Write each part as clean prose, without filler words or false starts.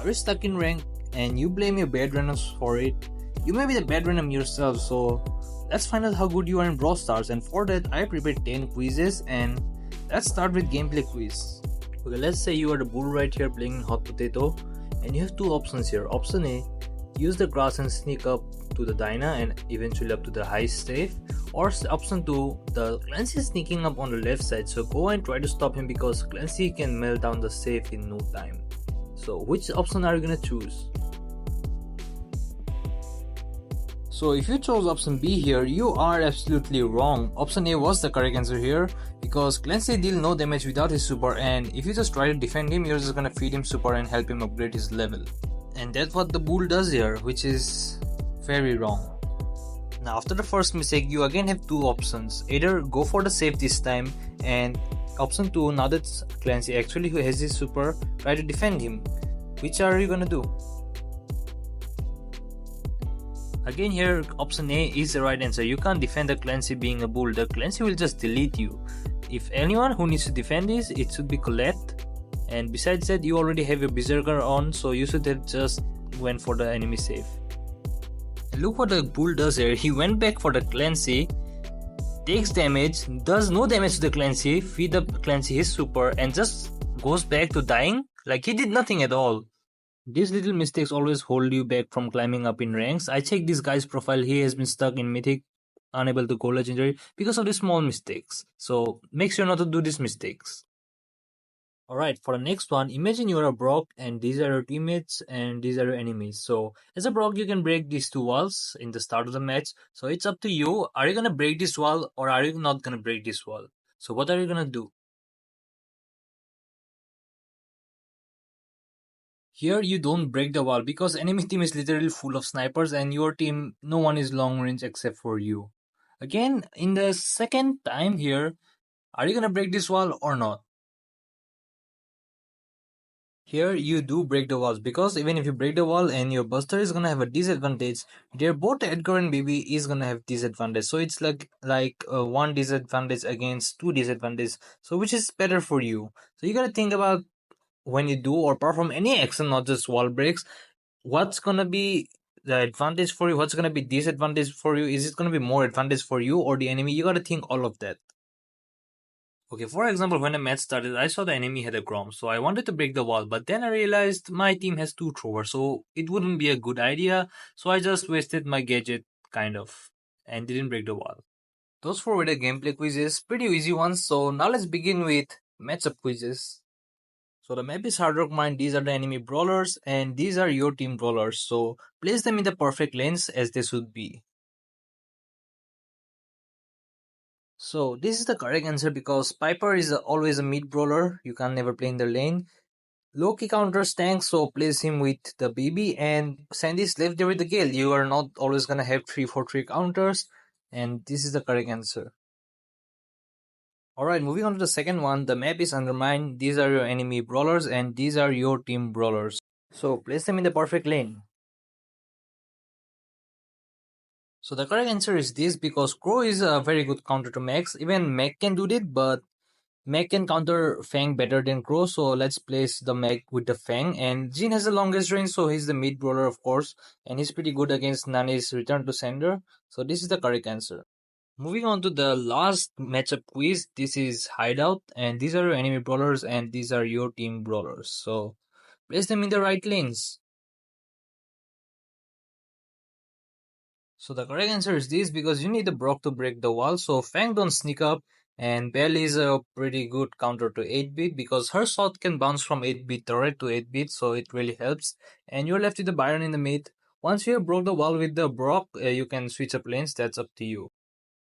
are you stuck in rank and you blame your bad randoms for it? You may be the bad random yourself, so let's find out how good you are in Brawl Stars, and for that I prepared 10 quizzes, and let's start with gameplay quiz. Okay, let's say you are the bull right here playing hot potato, and you have two options here. Option A, use the grass and sneak up to the Dyna and eventually up to the high safe. Or option 2, the Clancy is sneaking up on the left side, so go and try to stop him because Clancy can melt down the safe in no time. So which option are you gonna choose? So if you chose option B here, you are absolutely wrong. Option A was the correct answer here because Clancy deal no damage without his super, and if you just try to defend him, you're just gonna feed him super and help him upgrade his level. And that's what the bull does here, which is very wrong. Now after the first mistake, you again have two options. Either go for the safe this time, and option 2, now that Clancy actually has his super, try to defend him. Which are you gonna do? Again here, option A is the right answer. You can't defend the Clancy being a bull. The Clancy will just delete you. If anyone who needs to defend this, it should be Colette. And besides that, you already have your Berserker on, so you should have just went for the enemy safe. And look what the bull does here. He went back for the Clancy, takes damage, does no damage to the Clancy, feed the Clancy his super, and just goes back to dying like he did nothing at all. These little mistakes always hold you back from climbing up in ranks. I checked this guy's profile, he has been stuck in Mythic, unable to go legendary because of these small mistakes. So make sure not to do these mistakes. Alright, for the next one, imagine you are a Brock and these are your teammates and these are your enemies. So as a Brock, you can break these two walls in the start of the match. So it's up to you. Are you gonna break this wall or are you not gonna break this wall? So what are you gonna do? Here you don't break the wall because enemy team is literally full of snipers and your team, no one is long range except for you. Again, in the second time here, are you gonna break this wall or not? Here you do break the walls because even if you break the wall and your Buster is gonna have a disadvantage, there both Edgar and Baby is gonna have disadvantage. So it's like one disadvantage against two disadvantage. So which is better for you? So you gotta think about when you do or perform any action, not just wall breaks, what's gonna be the advantage for you, what's gonna be disadvantage for you, is it gonna be more advantage for you or the enemy? You gotta think all of that. Okay, for example, when the match started, I saw the enemy had a Grom, so I wanted to break the wall, but then I realized my team has two throwers, so it wouldn't be a good idea, so I just wasted my gadget, kind of, and didn't break the wall. Those four were the gameplay quizzes, pretty easy ones, so now let's begin with matchup quizzes. So the map is Hard Rock Mine, these are the enemy brawlers, and these are your team brawlers, so place them in the perfect lanes as they should be. So this is the correct answer because Piper is always a mid brawler, you can never play in the lane. Loki counters tanks, so place him with the BB, and Sandy's left there with the Gale. You are not always gonna have 3-4-3 counters, and this is the correct answer. Alright, moving on to the second one, the map is Undermine, these are your enemy brawlers and these are your team brawlers. So place them in the perfect lane. So the correct answer is this because Crow is a very good counter to Max. Even Mac can do it, but Mac can counter Fang better than Crow, so let's place the Mac with the Fang. And Jin has the longest range, so he's the mid brawler of course, and he's pretty good against Nani's return to sender. So this is the correct answer. Moving on to the last matchup quiz, this is Hideout, and these are your enemy brawlers and these are your team brawlers. So place them in the right lanes. So the correct answer is this because you need the Brock to break the wall, so Fang don't sneak up, and Belle is a pretty good counter to 8-bit because her shot can bounce from 8-bit turret to 8-bit, so it really helps. And you're left with the Byron in the mid. Once you have broke the wall with the Brock, you can switch up lanes, that's up to you.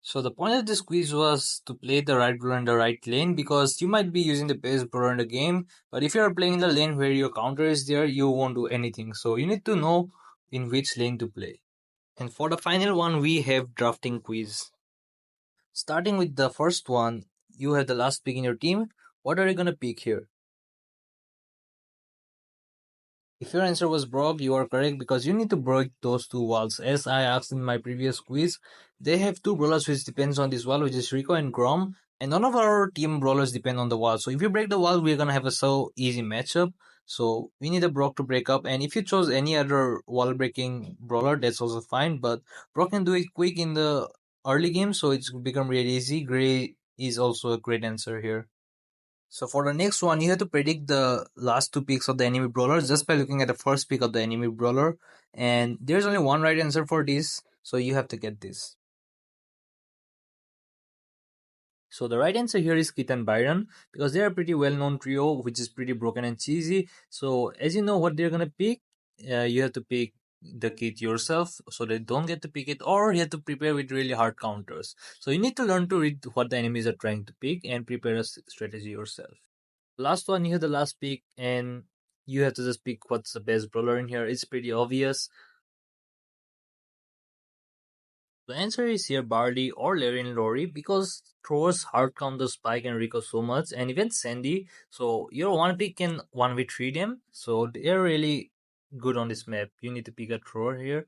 So the point of this quiz was to play the right brawler in the right lane because you might be using the best brawler in the game, but if you are playing in the lane where your counter is there, you won't do anything. So you need to know in which lane to play. And for the final one, we have drafting quiz. Starting with the first one, you have the last pick in your team. What are you gonna pick here? If your answer was Brock, you are correct because you need to break those two walls. As I asked in my previous quiz, they have two brawlers which depends on this wall, which is Rico and Grom, and none of our team brawlers depend on the wall. So if you break the wall, we're gonna have a so easy matchup. So we need a Brock to break up, and if you chose any other wall breaking brawler, that's also fine. But Brock can do it quick in the early game, so it's become really easy. Gray is also a great answer here. So for the next one, you have to predict the last two picks of the enemy brawler just by looking at the first pick of the enemy brawler. And there's only one right answer for this, so you have to get this. So the right answer here is Kit and Byron because they are a pretty well-known trio, which is pretty broken and cheesy. So as you know what they're gonna pick, you have to pick the kit yourself, so they don't get to pick it, or you have to prepare with really hard counters. So you need to learn to read what the enemies are trying to pick and prepare a strategy yourself. Last one, you have the last pick, and you have to just pick what's the best brawler in here. It's pretty obvious. The answer is here Barley or Larry and Lori because throwers hard counter Spike and Rico so much, and even Sandy. So your one pick can 1v3 them. So they're really good on this map. You need to pick a thrower here.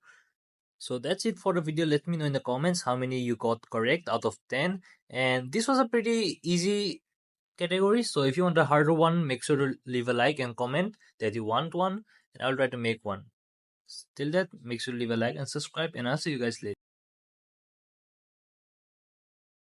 So that's it for the video. Let me know in the comments how many you got correct out of 10. And this was a pretty easy category. So if you want a harder one, make sure to leave a like and comment that you want one, and I'll try to make one. Till that, make sure to leave a like and subscribe, and I'll see you guys later.